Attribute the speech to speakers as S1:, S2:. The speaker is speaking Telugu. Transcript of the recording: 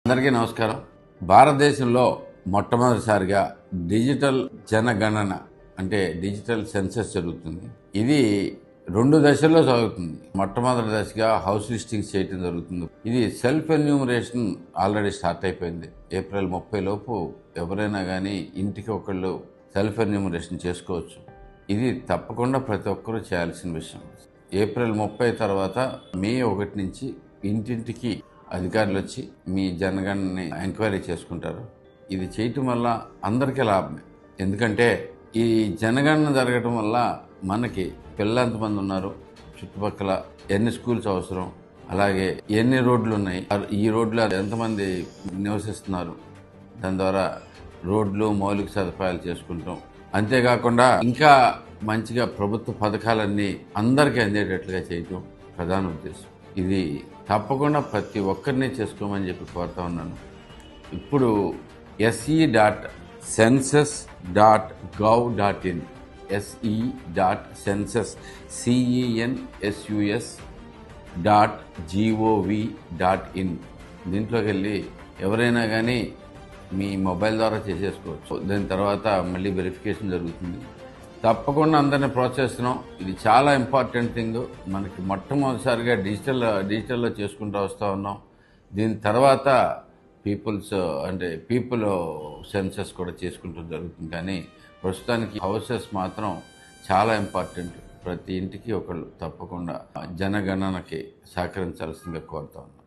S1: అందరికీ నమస్కారం. భారతదేశంలో మొట్టమొదటిసారిగా డిజిటల్ జనగణన అంటే డిజిటల్ సెన్సస్ జరుగుతుంది. ఇది 2 దశల్లో సాగుతుంది. మొట్టమొదటి దశగా హౌస్ లిస్టింగ్స్ చేయడం జరుగుతుంది. ఇది సెల్ఫ్ ఎన్యూమరేషన్ ఆల్రెడీ స్టార్ట్ అయిపోయింది. ఏప్రిల్ 30 లోపు ఎవరైనా కానీ ఇంటికి ఒకళ్ళు సెల్ఫ్ ఎన్యూమరేషన్ చేసుకోవచ్చు. ఇది తప్పకుండా ప్రతి ఒక్కరూ చేయాల్సిన విషయం. ఏప్రిల్ 30 తర్వాత మే 1 నుంచి ఇంటింటికి అధికారులు వచ్చి మీ జనగణనని ఎంక్వైరీ చేసుకుంటారు. ఇది చేయటం వల్ల అందరికీ లాభమే. ఎందుకంటే ఈ జనగణన జరగటం వల్ల మనకి పిల్లలు ఎంతమంది ఉన్నారు, చుట్టుపక్కల ఎన్ని స్కూల్స్ అవసరం, అలాగే ఎన్ని రోడ్లు ఉన్నాయి, ఈ రోడ్లు ఎంతమంది నివసిస్తున్నారు, దాని ద్వారా రోడ్లు మౌలిక సదుపాయాలు చేసుకుంటాం. అంతేకాకుండా ఇంకా మంచిగా ప్రభుత్వ పథకాలన్నీ అందరికీ అందేటట్లుగా చేయటం ప్రధాన ఉద్దేశం. ఇది తప్పకుండా ప్రతి ఒక్కరిని చేసుకోమని చెప్పి కోరుతా ఉన్నాను. ఇప్పుడు se.census.gov.in se.census.gov.in దీంట్లోకి వెళ్ళి ఎవరైనా కానీ మీ మొబైల్ ద్వారా చేసేసుకోవచ్చు. దాని తర్వాత మళ్ళీ వెరిఫికేషన్ జరుగుతుంది. తప్పకుండా అందరినీ ప్రోత్సహిస్తున్నాం. ఇది చాలా ఇంపార్టెంట్ థింగ్. మనకి మొట్టమొదటిసారిగా డిజిటల్లో చేసుకుంటూ వస్తూ ఉన్నాం. దీని తర్వాత పీపుల్ సెన్సస్ కూడా చేసుకుంటూ జరుగుతుంది. కానీ ప్రస్తుతానికి హౌసెస్ మాత్రం చాలా ఇంపార్టెంట్. ప్రతి ఇంటికి ఒకళ్ళు తప్పకుండా జనగణనకి సహకరించాల్సిందిగా కోరుతా ఉన్నాం.